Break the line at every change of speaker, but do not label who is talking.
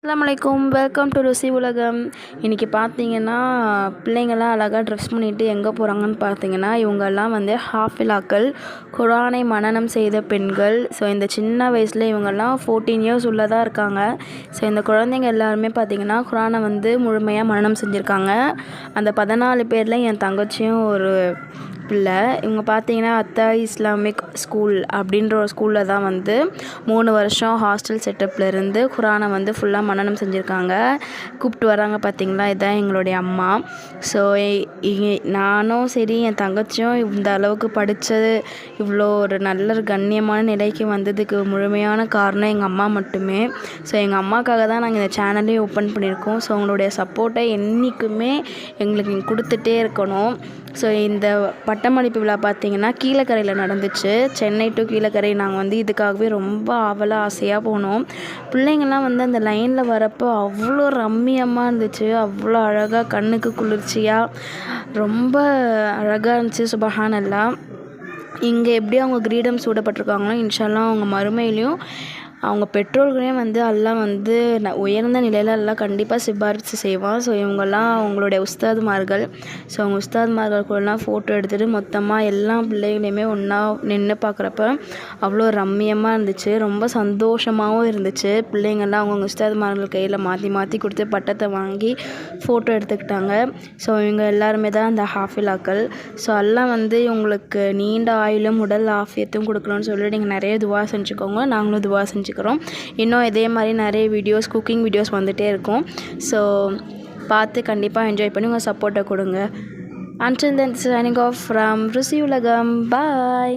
அஸ்ஸலாமு welcome to ருசி உலகம். இன்றைக்கி பார்த்தீங்கன்னா பிள்ளைங்கள்லாம் அழகாக ட்ரெஸ் பண்ணிவிட்டு எங்கே போகிறாங்கன்னு பார்த்தீங்கன்னா இவங்கெல்லாம் வந்து ஹாஃபிலாக்கள், குரானை மனனம் செய்த பெண்கள். ஸோ இந்த சின்ன வயசில் இவங்கெல்லாம் 14 இயர்ஸ் உள்ளதாக இருக்காங்க. ஸோ இந்த குழந்தைங்க எல்லாருமே பார்த்திங்கன்னா குரானை வந்து முழுமையாக மனனம் செஞ்சுருக்காங்க. அந்த 14 பேரில் என் தங்கச்சியும் ஒரு பிள்ளை. இவங்க பார்த்தீங்கன்னா அத்தா இஸ்லாமிக் ஸ்கூல் அப்படின்ற ஒரு ஸ்கூலில் தான் வந்து 3 வருஷம் ஹாஸ்டல் செட்டப்பில் இருந்து குரானை வந்து ஃபுல்லாக மனனம் செஞ்சுருக்காங்க. கூப்பிட்டு வராங்க பார்த்தீங்களா, இதுதான் எங்களுடைய அம்மா. ஸோ நானும் சரி என் தங்கச்சியும் இந்த அளவுக்கு படித்தது, இவ்வளோ ஒரு நல்ல ஒரு கண்ணியமான நிலைக்கு வந்ததுக்கு முழுமையான காரணம் எங்கள் அம்மா மட்டுமே. ஸோ எங்கள் அம்மாக்காக தான் நாங்கள் இந்த சேனலே ஓப்பன் பண்ணியிருக்கோம். ஸோ உங்களுடைய சப்போர்ட்டை என்றைக்குமே எங்களுக்கு கொடுத்துட்டே இருக்கணும். ஸோ இந்த பட்டமளிப்பு விழா பார்த்திங்கன்னா கீழக்கரையில் நடந்துச்சு. சென்னை டு கீழக்கரை நாங்கள் வந்து இதுக்காகவே ரொம்ப ஆசையாக போனோம். பிள்ளைங்கள்லாம் வந்து அந்த லைனில் வரப்போ அவ்வளோ ரம்மியமாக இருந்துச்சு, அவ்வளோ அழகாக கண்ணுக்கு குளிர்ச்சியாக ரொம்ப அழகாக இருந்துச்சு. சுபஹானல்லாஹ். இங்கே எப்படி அவங்க கிரீடம் சூடப்பட்டிருக்காங்களோ இன்ஷா அல்லாஹ் அவங்க மறுமையிலையும் அவங்க பெற்றோர்களையும் வந்து அல்லாஹ் வந்து உயர்ந்த நிலையில் எல்லாம் கண்டிப்பாக சிபாரிசு செய்வான். ஸோ இவங்கெல்லாம் அவங்களுடைய உஸ்தாதுமார்கள். ஸோ அவங்க உஸ்தாதுமார்கள் கூடலாம் ஃபோட்டோ எடுத்துகிட்டு மொத்தமாக எல்லா பிள்ளைகளையுமே ஒன்றா நின்று பார்க்குறப்ப அவ்வளோ ரம்மியமாக இருந்துச்சு, ரொம்ப சந்தோஷமாகவும் இருந்துச்சு. பிள்ளைங்கள்லாம் அவங்கவுங்க உஸ்தாதுமார்கள் கையில் மாற்றி கொடுத்து பட்டத்தை வாங்கி ஃபோட்டோ எடுத்துக்கிட்டாங்க. ஸோ இவங்க எல்லாருமே தான் அந்த ஹாஃபிலாக்கள். ஸோ எல்லாம் வந்து இவங்களுக்கு நீண்ட ஆயுளும் உடல் ஆஃபியத்தும் கொடுக்கணும்னு சொல்லிட்டு நீங்கள் நிறைய துவா செஞ்சுக்கோங்க. நாங்களும் துவா செஞ்சுக்கிறோம். இன்னும் இதே மாதிரி நிறைய வீடியோஸ், குக்கிங் வீடியோஸ் வந்துகிட்டே இருக்கும். ஸோ பார்த்து கண்டிப்பாக என்ஜாய் பண்ணி உங்கள் சப்போர்ட்டை கொடுங்க. Until then, signing off from ருசி உலகம். Bye.